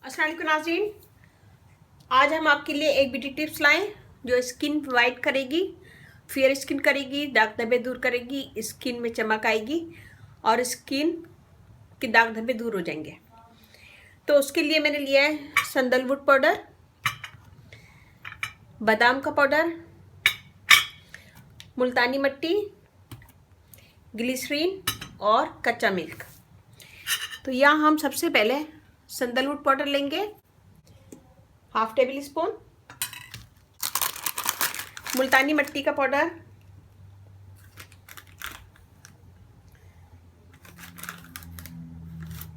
अस्सलाम वालेकुम नाज़रीन, आज हम आपके लिए एक ब्यूटी टिप्स लाएं जो स्किन वाइट करेगी, फेयर स्किन करेगी, दाग धब्बे दूर करेगी, स्किन में चमक आएगी और स्किन के दाग धब्बे दूर हो जाएंगे। तो उसके लिए मैंने लिया है सैंडलवुड पाउडर, बादाम का पाउडर, मुल्तानी मिट्टी, ग्लिसरीन और कच्चा मिल्क। तो यहाँ हम सबसे पहले सैंडलवुड पाउडर लेंगे, हाफ टेबल स्पून, मुल्तानी मिट्टी का पाउडर,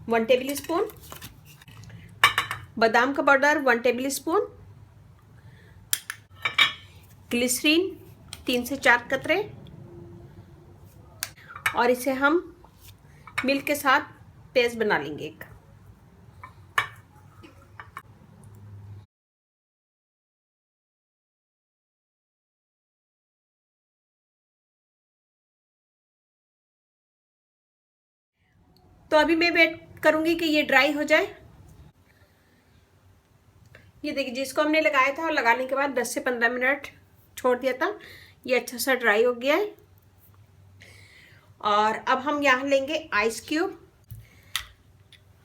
वन टेबल स्पून, बादाम का पाउडर 1 टेबल स्पून, ग्लिसरीन 3 से 4 कतरे और इसे हम मिल्क के साथ पेस्ट बना लेंगे एक। तो अभी मैं वेट करूंगी कि ये ड्राई हो जाए। ये देखिए, जिसको हमने लगाया था और लगाने के बाद 10 से 15 मिनट छोड़ दिया था, ये अच्छा सा ड्राई हो गया है। और अब हम यहाँ लेंगे आइस क्यूब।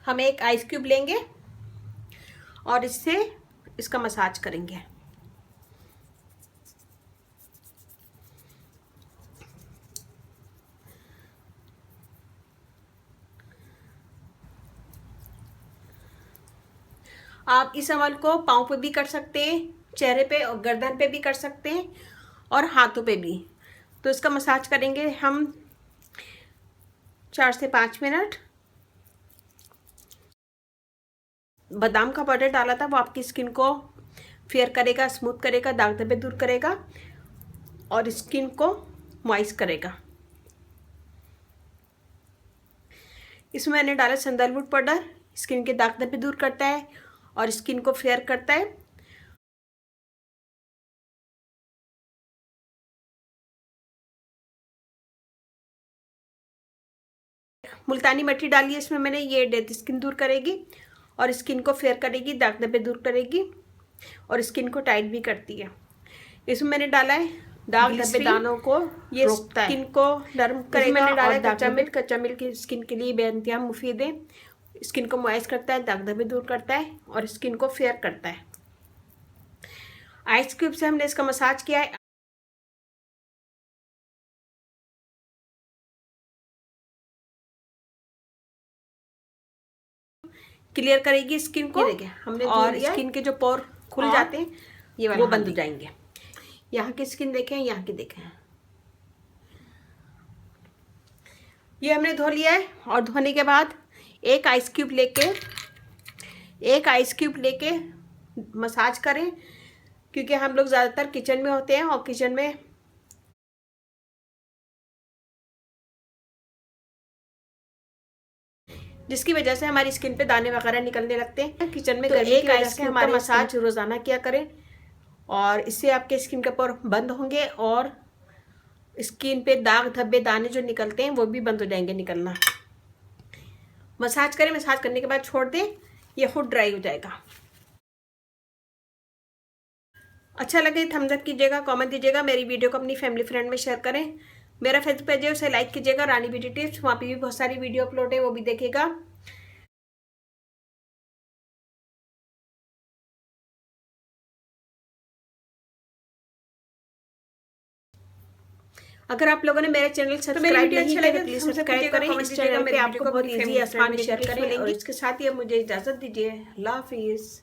हम एक आइस क्यूब लेंगे और इससे इसका मसाज करेंगे। आप इस अमल को पाँव पे भी कर सकते हैं, चेहरे पे और गर्दन पे भी कर सकते हैं और हाथों पे भी। तो इसका मसाज करेंगे हम 4 से 5 मिनट। बादाम का पाउडर डाला था, वो आपकी स्किन को फेयर करेगा, स्मूथ करेगा, दाग धब्बे दूर करेगा और स्किन को मॉइस्ट करेगा। इसमें मैंने डाला सैंडलवुड पाउडर, स्किन के दाग धब्बे दूर करता है और स्किन को फेयर करता है। मुल्तानी मिट्टी डाली है इसमें मैंने, ये डेड स्किन दूर करेगी और स्किन को फेयर करेगी, दाग धब्बे दूर करेगी और स्किन को टाइट भी करती है। इसमें मैंने डाला है दाग धब्बे दानों को, ये स्किन को नरम करेगा। मैंने डाला है कच्चा मिल्क। कच्चा मिल्क स्किन के लिए बेइंतहा मुफीद है, स्किन को मॉइस्ट करता है, दाग धब्बे दूर करता है और स्किन को फेयर करता है। आइस क्यूब से हमने इसका मसाज किया है। क्लियर करेगी स्किन को। देखिए हमने और स्किन के जो पोर खुल जाते हैं ये वो बंद हो जाएंगे। यहाँ की स्किन देखें, यहाँ की देखें, ये हमने धो लिया है। और धोने के बाद एक आइस क्यूब लेके मसाज करें, क्योंकि हम लोग ज़्यादातर किचन में होते हैं और किचन में जिसकी वजह से हमारी स्किन पे दाने वगैरह निकलने लगते हैं किचन में। तो एक आइस क्यूब हमारे मसाज रोज़ाना किया करें और इससे आपके स्किन के पोर बंद होंगे और स्किन पे दाग धब्बे दाने जो निकलते हैं वो भी बंद हो जाएंगे निकलना। मसाज करें, मसाज करने के बाद छोड़ दें, ये खुद ड्राई हो जाएगा। अच्छा लगे थम्स अप कीजिएगा, कमेंट दीजिएगा, मेरी वीडियो को अपनी फैमिली फ्रेंड में शेयर करें। मेरा फेसबुक पेज है, उसे लाइक कीजिएगा, रानी ब्यूटी टिप्स, वहाँ पे भी बहुत सारी वीडियो अपलोड है, वो भी देखिएगा। अगर आप लोगों ने मेरे चैनल सब्सक्राइब नहीं किया तो प्लीज सब्सक्राइब करें। इस चैनल पे आपको बहुत इजी आसान शेयर करें और इसके साथ ही मुझे इजाजत दीजिए। अल्लाह हाफिज़।